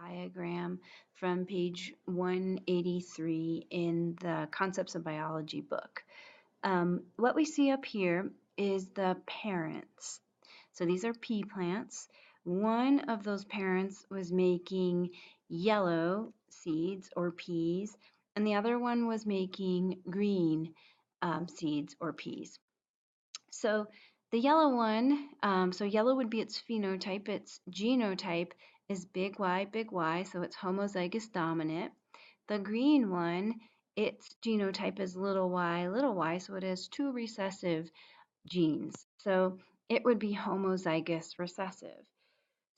diagram from page 183 in the Concepts of Biology book. What we see up here is the parents. So these are pea plants. One of those parents was making yellow seeds or peas, and the other one was making green seeds or peas. So the yellow one, so yellow would be its phenotype. Its genotype is big Y, so it's homozygous dominant. The green one, its genotype is little y, so it has two recessive genes. So it would be homozygous recessive.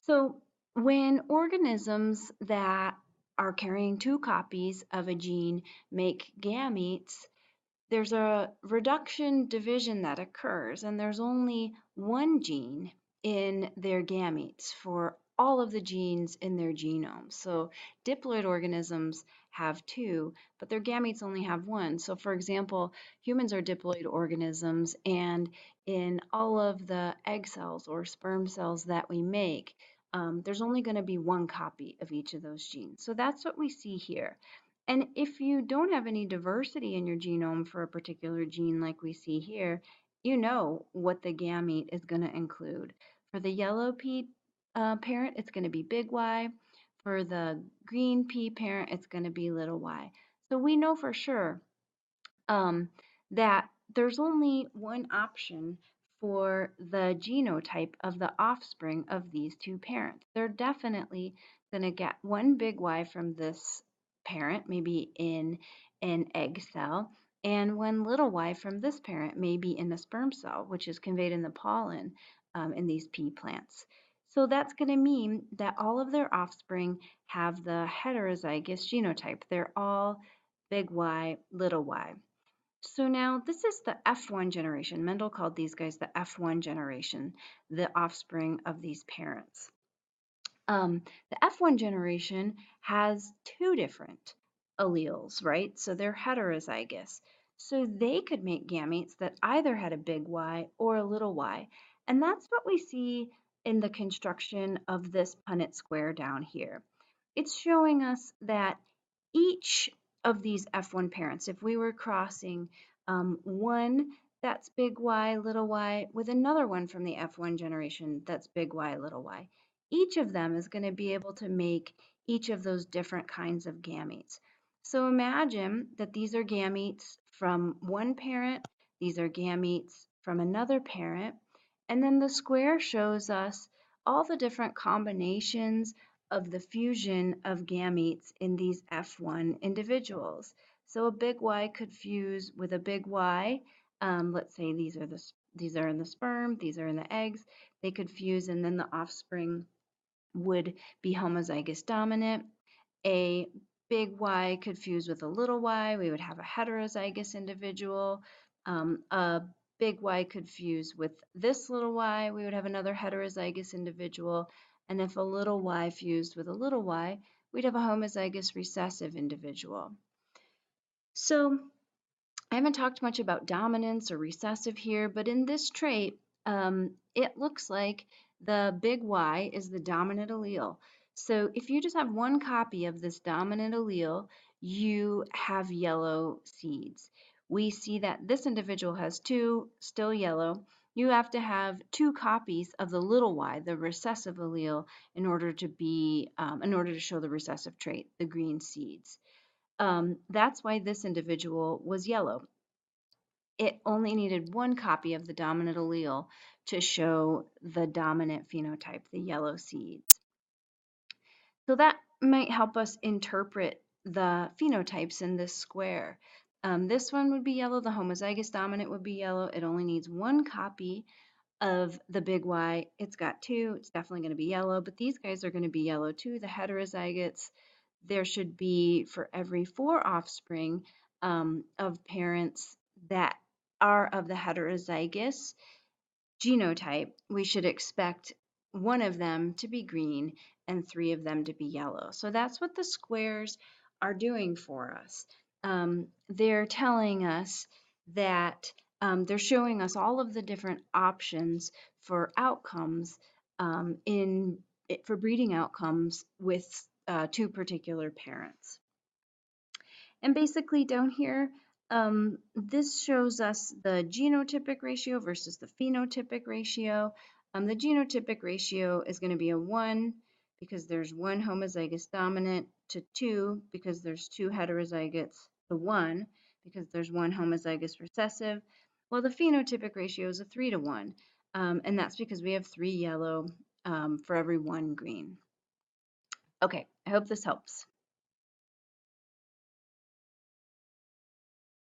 So when organisms that are carrying two copies of a gene make gametes, there's a reduction division that occurs, and there's only one gene in their gametes for all of the genes in their genome. So diploid organisms have two, but their gametes only have one. So for example, humans are diploid organisms, and in all of the egg cells or sperm cells that we make, there's only going to be one copy of each of those genes. So that's what we see here. And if you don't have any diversity in your genome for a particular gene like we see here, you know what the gamete is going to include. For the yellow pea parent, it's going to be big Y. For the green pea parent, it's going to be little y. So we know for sure that there's only one option for the genotype of the offspring of these two parents. They're definitely going to get one big Y from this parent, maybe in an egg cell, and one little y from this parent, maybe in a sperm cell, which is conveyed in the pollen in these pea plants. So that's going to mean that all of their offspring have the heterozygous genotype. They're all big Y, little y. So now this is the F1 generation. Mendel called these guys the F1 generation, the offspring of these parents. The F1 generation has two different alleles, right? So they're heterozygous. So they could make gametes that either had a big Y or a little y. And that's what we see in the construction of this Punnett square down here. It's showing us that each of these F1 parents, if we were crossing one that's big Y, little y, with another one from the F1 generation that's big Y, little y, each of them is going to be able to make each of those different kinds of gametes. So imagine that these are gametes from one parent, these are gametes from another parent, and then the square shows us all the different combinations of the fusion of gametes in these F1 individuals. So a big Y could fuse with a big Y. Let's say these are in the sperm, these are in the eggs. They could fuse, and then the offspring would be homozygous dominant. A big Y could fuse with a little y. We would have a heterozygous individual. A big Y could fuse with this little y. We would have another heterozygous individual. And if a little y fused with a little y, we'd have a homozygous recessive individual. So I haven't talked much about dominance or recessive here, but in this trait, it looks like the big Y is the dominant allele. So if you just have one copy of this dominant allele, you have yellow seeds. We see that this individual has two, still yellow. You have to have two copies of the little y, the recessive allele, in order to show the recessive trait, the green seeds. That's why this individual was yellow. It only needed one copy of the dominant allele to show the dominant phenotype, the yellow seeds. So that might help us interpret the phenotypes in this square. This one would be yellow, the homozygous dominant would be yellow. It only needs one copy of the big Y. It's got two, it's definitely going to be yellow, but these guys are going to be yellow too, the heterozygotes. There should be, for every 4 offspring of parents that are of the heterozygous genotype, we should expect one of them to be green and 3 of them to be yellow. So that's what the squares are doing for us. They're telling us that they're showing us all of the different options for outcomes for breeding outcomes with two particular parents. And basically down here, this shows us the genotypic ratio versus the phenotypic ratio. The genotypic ratio is going to be a 1 because there's one homozygous dominant, to 2 because there's two heterozygotes, to 1 because there's one homozygous recessive. Well, the phenotypic ratio is a 3 to 1, and that's because we have 3 yellow for every 1 green. Okay, I hope this helps.